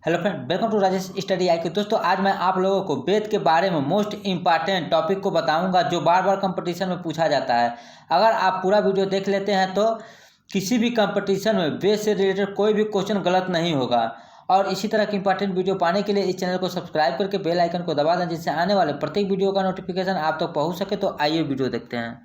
Hello friend, welcome to Rajesh study I K. दोस्तों, आज मैं आप लोगों को वेद के बारे में मोस्ट इंपॉर्टेंट टॉपिक को बताऊंगा जो बार बार कंपटीशन में पूछा जाता है। अगर आप पूरा वीडियो देख लेते हैं तो किसी भी कंपटीशन में वेद से रिलेटेड कोई भी क्वेश्चन गलत नहीं होगा। और इसी तरह की इंपॉर्टेंट वीडियो पाने के लिए इस चैनल को सब्सक्राइब करके बेल आइकन को दबा दें, जिससे आने वाले प्रत्येक वीडियो का नोटिफिकेशन आप तक पहुँच सके। तो आइए वीडियो देखते हैं।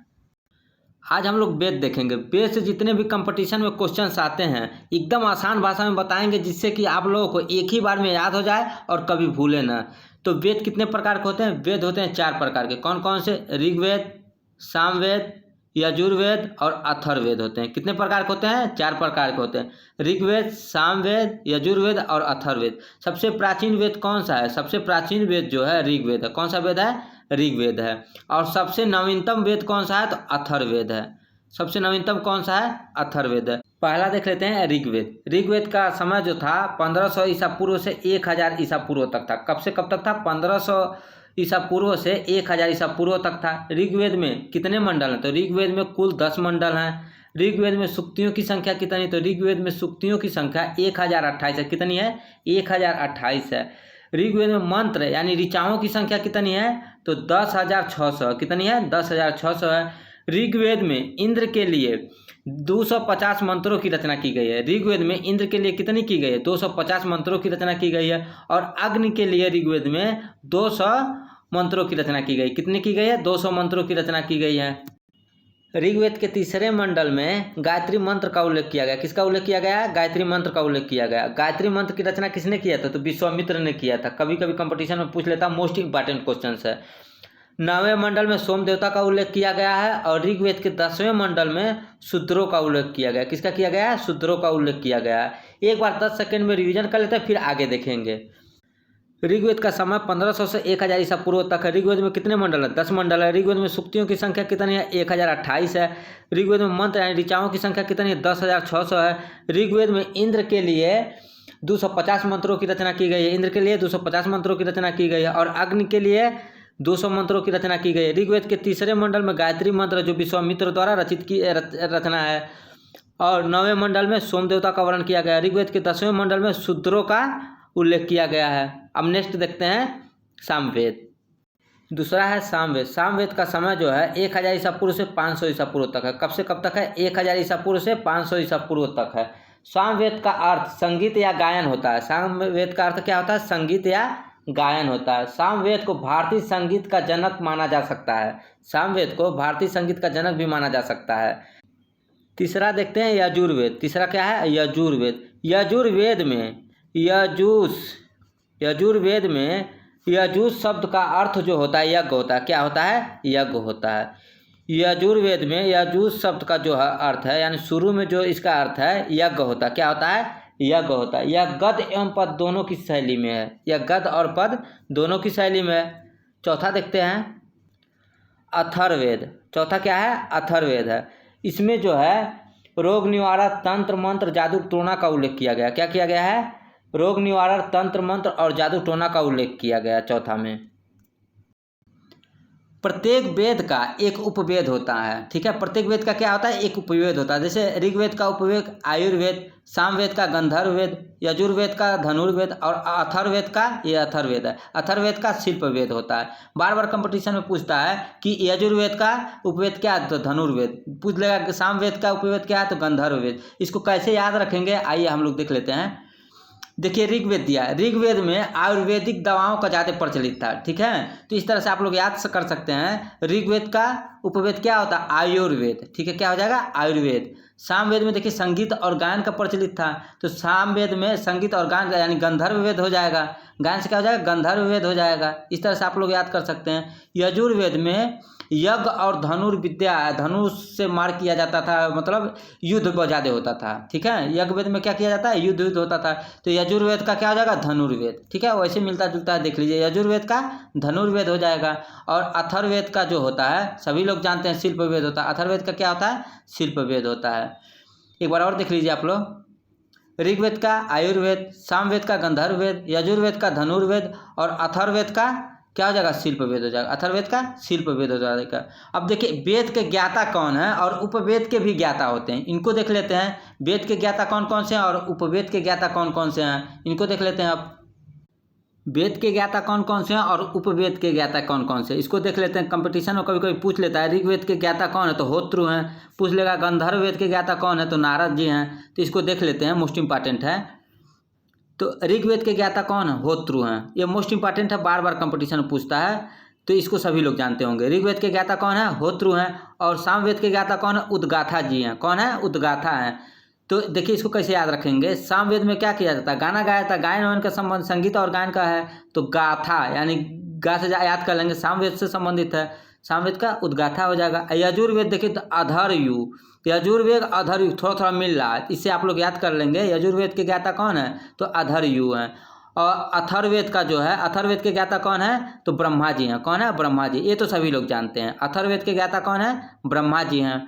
आज हम लोग वेद देखेंगे। वेद से जितने भी कंपटीशन में क्वेश्चंस आते हैं एकदम आसान भाषा में बताएंगे, जिससे कि आप लोगों को एक ही बार में याद हो जाए और कभी भूले ना। तो वेद कितने प्रकार के होते हैं? वेद होते हैं 4 प्रकार के। कौन कौन से? ऋग्वेद, सामवेद, यजुर्वेद और अथर्ववेद होते हैं। कितने प्रकार के होते हैं? 4 प्रकार के होते हैं। ऋग्वेद, सामवेद, यजुर्वेद और अथर्ववेद। सबसे प्राचीन वेद कौन सा है? सबसे प्राचीन वेद जो है ऋग्वेद है। कौन सा वेद है? ऋग्वेद है। और सबसे नवीनतम वेद कौन सा है? तो अथर्ववेद है। सबसे नवीनतम कौन सा है? अथर्ववेद है। पहला देख लेते हैं ऋग्वेद। ऋग्वेद का समय जो था 1500 ईसा पूर्व से 1000 ईसा पूर्व तक था। कब से कब तक था? 1500 ईसा पूर्व से 1000 ईसा पूर्व तक था। ऋग्वेद में कितने मंडल हैं? तो ऋग्वेद में कुल 10 मंडल हैं। ऋग्वेद में सूक्तियों की संख्या कितनी? तो ऋग्वेद में सूक्तियों की संख्या 1028 है। कितनी है? 1028 है। ऋग्वेद में मंत्र यानी ऋचाओं की संख्या कितनी है? तो 10,600। कितनी है? 10,600 है। ऋग्वेद में इंद्र के लिए 250 मंत्रों की रचना की गई है। ऋग्वेद में इंद्र के लिए कितनी की गई है? 250 मंत्रों की रचना की गई है। और अग्नि के लिए ऋग्वेद में 200 मंत्रों की रचना की गई। कितनी की गई है? 200 मंत्रों की रचना की गई है। ऋग्वेद के तीसरे मंडल में गायत्री मंत्र का उल्लेख किया गया। किसका उल्लेख किया गया? गायत्री मंत्र का उल्लेख किया गया। गायत्री मंत्र की रचना किसने किया था? तो विश्वामित्र ने किया था। कभी कभी कंपटीशन में पूछ लेता, मोस्ट इंपॉर्टेंट क्वेश्चन है। 9वें मंडल में सोम देवता का उल्लेख किया गया है। और ऋग्वेद के 10वें मंडल में शूद्रों का उल्लेख किया गया। किसका किया गया है? शूद्रों का उल्लेख किया गया है। एक बार 10 सेकंड में रिवीजन कर लेते हैं, फिर आगे देखेंगे। ऋग्वेद का समय 1500 से 1000 ईसा पूर्व तक है। ऋग्वेद में कितने मंडल है? 10 मंडल है। ऋग्वेद में सूक्तियों की संख्या कितनी है? 1028 है। ऋग्वेद में मंत्र यानी ऋचाओं की संख्या कितनी है? 10,600 है। ऋग्वेद में इंद्र के लिए 250 मंत्रों की रचना की गई है। इंद्र के लिए 250 मंत्रों की रचना की गई है। और अग्नि के लिए 200 मंत्रों की रचना की गई है। ऋग्वेद के तीसरे मंडल में गायत्री मंत्र जो विश्वामित्र द्वारा रचित की रचना है। और 9वें मंडल में सोम देवता का वर्णन किया गया है। ऋग्वेद के 10वें मंडल में शूद्रों का उल्लेख किया गया है। अब नेक्स्ट देखते हैं सामवेद। दूसरा है सामवेद। सामवेद का समय जो है 1000 ईसा पूर्व से 500 ईसा पूर्व तक है। कब से कब तक है? 1000 ईसा पूर्व से 500 ईसा पूर्व तक है। सामवेद का अर्थ संगीत या गायन होता है। सामवेद का अर्थ क्या होता है? संगीत या गायन होता है। सामवेद को भारतीय संगीत का जनक माना जा सकता है। सामवेद को भारतीय संगीत का जनक भी माना जा सकता है। तीसरा देखते हैं यजुर्वेद। तीसरा क्या है? यजुर्वेद। यजुर्वेद में यजुर्वेद में यजुस शब्द का अर्थ जो होता है यज्ञ होता है। क्या होता है? यज्ञ होता है। यजुर्वेद में यजुस शब्द का जो है अर्थ है, यानी शुरू में जो इसका अर्थ है यज्ञ होता है। क्या होता है? यज्ञ होता है। यह गद्य एवं पद दोनों की शैली में है। यह गद्य और पद दोनों की शैली में है। चौथा देखते हैं अथर्ववेद। चौथा क्या है? अथर्ववेद है। इसमें जो है रोग निवारक तंत्र मंत्र जादू टोना का उल्लेख किया गया। क्या किया गया है? रोग निवारण तंत्र मंत्र और जादू टोना का उल्लेख किया गया चौथा में। प्रत्येक वेद का एक उपवेद होता है। ठीक है, प्रत्येक वेद का क्या होता है? एक उपवेद होता है। जैसे ऋग्वेद का उपवेद आयुर्वेद, सामवेद का गंधर्ववेद, यजुर्वेद का धनुर्वेद और अथर्ववेद का ये अथर्ववेद है। अथर्ववेद का शिल्पवेद होता है। बार बार कंपटीशन में पूछता है कि यजुर्वेद का उपवेद क्या है? तो धनुर्वेद। पूछ लेगा कि सामवेद का उपवेद क्या है? तो गंधर्ववेद। इसको कैसे याद रखेंगे? आइए हम लोग देख लेते हैं। देखिए ऋग्वेद दिया है। ऋग्वेद में आयुर्वेदिक दवाओं का ज़्यादा प्रचलित था। ठीक है, तो इस तरह से आप लोग याद कर सकते हैं। ऋग्वेद का उपवेद क्या होता है? आयुर्वेद। ठीक है, क्या हो जाएगा? आयुर्वेद। सामवेद में देखिए संगीत और गायन का प्रचलित था, तो सामवेद में संगीत और गायन यानी गंधर्ववेद हो जाएगा। गायन से क्या हो जाएगा? गंधर्ववेद हो जाएगा। इस तरह से आप लोग याद कर सकते हैं। यजुर्वेद में यज्ञ और धनुर्विद्या, धनुष से मार किया जाता था, मतलब युद्ध बहुत ज़्यादा होता था। ठीक है, यज्ञवेद में क्या किया जाता है? युद्ध होता था। तो यजुर्वेद का क्या हो जाएगा? धनुर्वेद। ठीक है, वैसे मिलता जुलता है, देख लीजिए। यजुर्वेद का धनुर्वेद हो जाएगा। और अथर्ववेद का जो होता है सभी लोग जानते हैं शिल्पवेद होता है। अथर्ववेद का क्या होता है? शिल्पवेद होता है। एक बार और देख लीजिए आप लोग। ऋग्वेद का आयुर्वेद, सामवेद का गंधर्ववेद, यजुर्वेद का धनुर्वेद और अथर्ववेद का क्या हो जाएगा, शिल्प वेद हो जाएगा, अथर्ववेद का शिल्प वेद हो जाएगा। अब देखिए वेद के ज्ञाता कौन है और उपवेद के भी ज्ञाता होते हैं, इनको देख लेते हैं। वेद के ज्ञाता कौन कौन से हैं और उपवेद के ज्ञाता कौन कौन से हैं, इनको देख लेते हैं। अब वेद के ज्ञाता कौन कौन से हैं और उपवेद के ज्ञाता कौन कौन से, इसको देख लेते हैं। कंपटीशन में कभी कभी पूछ लेता है ऋग्वेद के ज्ञाता कौन है तो होत्रु हैं, पूछ लेगा गंधर्व वेद के ज्ञाता कौन है तो नारद जी हैं, तो इसको देख लेते हैं, मोस्ट इंपॉर्टेंट है। तो ऋग्वेद के ज्ञाता कौन है, होत्रु हैं, ये मोस्ट इंपॉर्टेंट है, बार बार कंपटीशन में पूछता है, तो इसको सभी लोग जानते होंगे। ऋग्वेद के ज्ञाता कौन है, होत्रु हैं। और सामवेद के ज्ञाता कौन है, उद्गाथा जी हैं। कौन है, उद्गाथा हैं। तो देखिए इसको कैसे याद रखेंगे, सामवेद में क्या किया जाता है, गाना गाया जाता है, गायन वायन का संबंध संगीत और गायन का है, तो गाथा यानी गा से याद कर लेंगे, सामवेद से संबंधित है, सामवेद का उद्गाथा हो जाएगा। यजुर्वेद देखिए तो अधर्यु, यजुर्वेद अधर्यु थोड़ा थोड़ा मिल रहा है, इससे आप लोग याद कर लेंगे। यजुर्वेद के ज्ञाता कौन है तो अधर्यु हैं। और अथर्ववेद का जो है, अथर्ववेद के ज्ञाता कौन है तो ब्रह्मा जी हैं। कौन है, ब्रह्मा जी, ये तो सभी लोग जानते हैं। अथर्ववेद के ज्ञाता कौन है, ब्रह्मा जी हैं।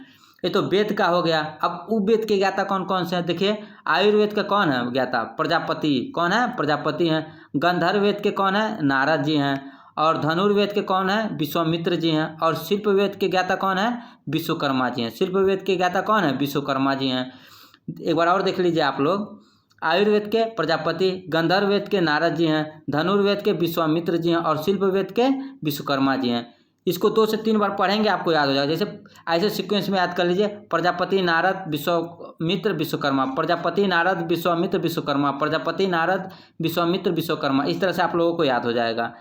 ये तो वेद का हो गया। अब उपवेद के ज्ञाता कौन कौन से हैं, देखिए आयुर्वेद का कौन है ज्ञाता, प्रजापति। कौन है, प्रजापति हैं। गंधर्ववेद के कौन है, नारद जी हैं। और धनुर्वेद के कौन है, विश्वामित्र जी हैं। और शिल्पवेद के ज्ञाता कौन है, विश्वकर्मा जी हैं। शिल्पवेद के ज्ञाता कौन है, विश्वकर्मा जी हैं। एक बार और देख लीजिए आप लोग, आयुर्वेद के प्रजापति, गंधर्ववेद के नारद जी हैं, धनुर्वेद के विश्वामित्र जी हैं और शिल्पवेद के विश्वकर्मा जी हैं। इसको 2 से 3 बार पढ़ेंगे आपको याद हो जाएगा। जैसे ऐसे सीक्वेंस में याद कर लीजिए, प्रजापति नारद विश्वामित्र विश्वकर्मा, प्रजापति नारद विश्वामित्र विश्वकर्मा, प्रजापति नारद विश्वामित्र विश्वकर्मा, इस तरह से आप लोगों को याद हो जाएगा।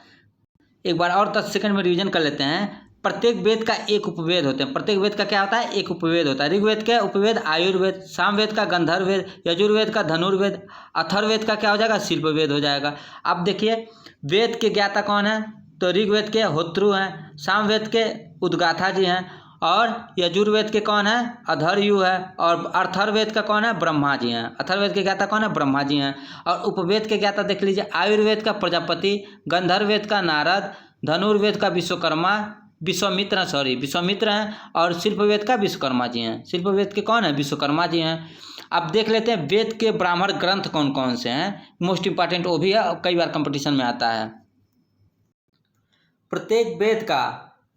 एक बार और 10 सेकंड में रिवीजन कर लेते हैं। प्रत्येक वेद का एक उपवेद होते हैं, प्रत्येक वेद का क्या होता है, एक उपवेद होता है। ऋग्वेद का उपवेद आयुर्वेद, सामवेद का गंधर्ववेद, यजुर्वेद का धनुर्वेद, अथर्ववेद का क्या हो जाएगा, शिल्पवेद हो जाएगा। अब देखिए वेद के ज्ञाता कौन है तो ऋग्वेद के होत्रु हैं, सामवेद के उद्गाथा जी हैं, और यजुर्वेद के कौन है, अधर्यु है, और अथर्ववेद का कौन है, ब्रह्मा जी हैं। अथर्ववेद के ज्ञाता कौन है, ब्रह्मा जी हैं। और उपवेद के ज्ञाता देख लीजिए, आयुर्वेद का प्रजापति, गंधर्ववेद का नारद, धनुर्वेद का विश्वकर्मा, विश्वामित्र हैं, और शिल्पवेद का विश्वकर्मा जी हैं। शिल्पवेद के कौन है, विश्वकर्मा जी हैं। अब देख लेते हैं वेद के ब्राह्मण ग्रंथ कौन कौन से हैं, मोस्ट इंपॉर्टेंट वो भी है और कई बार कंपटीशन में आता है। प्रत्येक वेद का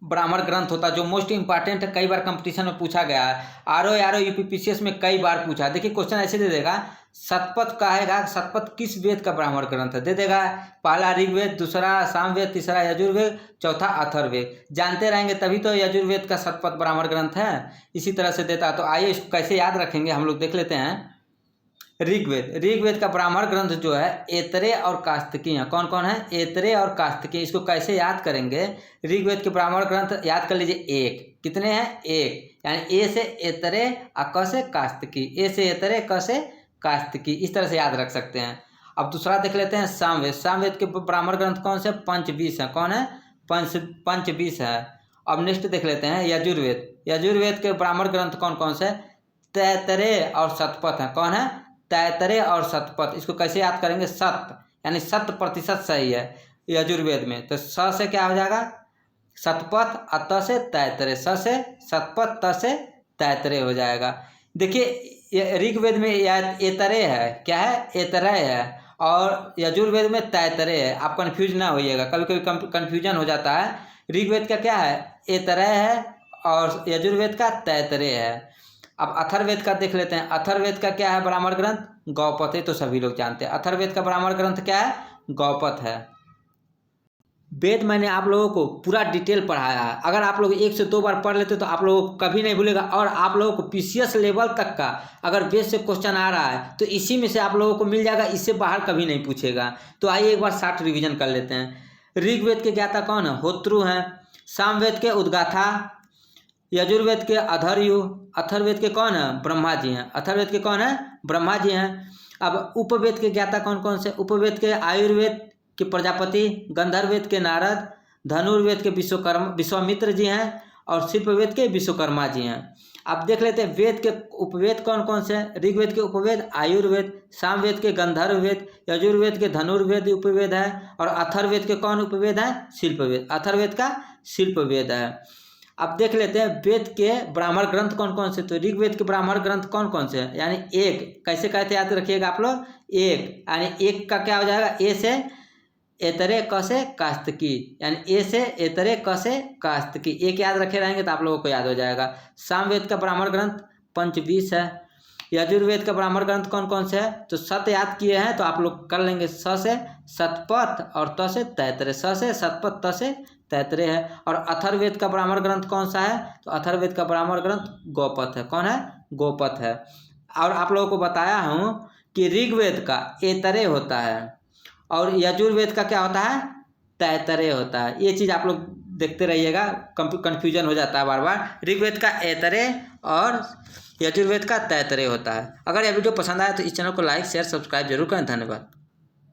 ब्राह्मण ग्रंथ होता है जो मोस्ट इंपॉर्टेंट है, कई बार कंपटीशन में पूछा गया है। आरओ यूपीपीसीएस में कई बार पूछा। देखिए क्वेश्चन ऐसे दे देगा, शतपथ कहेगा, शतपथ किस वेद का ब्राह्मण ग्रंथ है, दे देगा पहला ऋग्वेद, दूसरा सामवेद, तीसरा यजुर्वेद, चौथा अथर्ववेद। जानते रहेंगे तभी तो यजुर्वेद का शतपथ ब्राह्मण ग्रंथ है, इसी तरह से देता है। तो आइए इसको कैसे याद रखेंगे हम लोग देख लेते हैं। ऋग्वेद का ब्राह्मण ग्रंथ जो है ऐतरेय और कास्तिकी हैं। कौन कौन है, ऐतरेय और कास्तिकी। इसको कैसे याद करेंगे, ऋग्वेद के ब्राह्मण ग्रंथ याद कर लीजिए एक, कितने हैं, एक, यानी ए से ऐतरेय और क से कास्तिकी, ए से ऐतरेय क से कास्तिकी, इस तरह से याद रख सकते हैं। अब दूसरा देख लेते हैं सामवेद। सामवेद के ब्राह्मण ग्रंथ कौन से, पंचबीस है। कौन है, पंचबीस है। अब नेक्स्ट देख लेते हैं यजुर्वेद। यजुर्वेद के ब्राह्मण ग्रंथ कौन कौन से, तैतरेय और शतपथ है। कौन है, तैतरेय और शतपथ। इसको कैसे याद करेंगे, शत यानी 100% सही है यजुर्वेद में, तो स से क्या हो जाएगा, शतपथ, और त से तैतरेय, स से शतपथ, त से तैतरेय हो जाएगा। देखिए ऋग्वेद में ऐतरेय है, क्या है, ऐतरेय है, और यजुर्वेद में तैतरेय है। आप कंफ्यूज ना होइएगा, कभी कभी कंफ्यूजन हो जाता है। ऋग्वेद का क्या है, ऐतरेय है, और यजुर्वेद का तैतरेय है। अब अथर्ववेद का देख लेते हैं। अथर्ववेद का क्या है ब्राह्मण ग्रंथ, गौपथ है, तो सभी लोग जानते हैं। अथर्ववेद का ब्राह्मण ग्रंथ क्या है, गौपथ है। वेद मैंने आप लोगों को पूरा डिटेल पढ़ाया है, अगर आप लोग 1 से 2 बार पढ़ लेते तो आप लोगों को कभी नहीं भूलेगा। और आप लोगों को पीसीएस लेवल तक का अगर वेद से क्वेश्चन आ रहा है तो इसी में से आप लोगों को मिल जाएगा, इससे बाहर कभी नहीं पूछेगा। तो आइए एक बार शॉर्ट रिविजन कर लेते हैं। ऋग्वेद के ज्ञाता कौन है, होत्रु हैं। सामवेद के उद्गाथा, यजुर्वेद के अधर्यु, अथर्ववेद के कौन है, ब्रह्मा जी हैं। अथर्ववेद के कौन है, ब्रह्मा जी हैं। अब उपवेद के ज्ञाता कौन कौन से, उपवेद के आयुर्वेद के प्रजापति, गंधर्ववेद के नारद, धनुर्वेद के विश्वामित्र जी हैं, और शिल्पवेद के विश्वकर्मा जी हैं। अब देख लेते हैं वेद के उपवेद कौन कौन से हैं। ऋग्वेद के उपवेद आयुर्वेद, सामवेद के गंधर्ववेद, यजुर्वेद के धनुर्वेद उपवेद है, और अथर्ववेद के कौन उपवेद है, शिल्पवेद। अथर्ववेद का शिल्पवेद है। अब देख लेते हैं वेद के ब्राह्मण ग्रंथ कौन कौन से। तो ऋग्वेद के ब्राह्मण ग्रंथ कौन कौन से हैं, यानी एक, कैसे कहते याद रखिएगा आप लोग, एक, यानी एक का क्या हो जाएगा, ए से एतरे क से कास्तकी, यानी ए से एतरे क से कास्तकी, एक याद रखे रहेंगे तो आप लोगों को याद हो जाएगा। सामवेद का ब्राह्मण ग्रंथ पंचवीस है। यजुर्वेद का ब्राह्मण ग्रंथ कौन कौन से है, तो सत याद किए हैं तो आप लोग कर लेंगे, स से शतपथ और त से तैतरे, स से शतपथ त से तैतरे है। और अथर्ववेद का ब्राह्मण ग्रंथ कौन सा है, तो अथर्ववेद का ब्राह्मण ग्रंथ गोपथ है। कौन है, गोपथ है। और आप लोगों को बताया हूँ कि ऋग्वेद का एतरे होता है और यजुर्वेद का क्या होता है, तैतरे होता है। ये चीज़ आप लोग देखते रहिएगा, कंफ्यूजन हो जाता है बार बार। ऋग्वेद का एतरे और यजुर्वेद का तैतरे होता है। अगर यह वीडियो पसंद आया तो इस चैनल को लाइक शेयर सब्सक्राइब जरूर करें। धन्यवाद।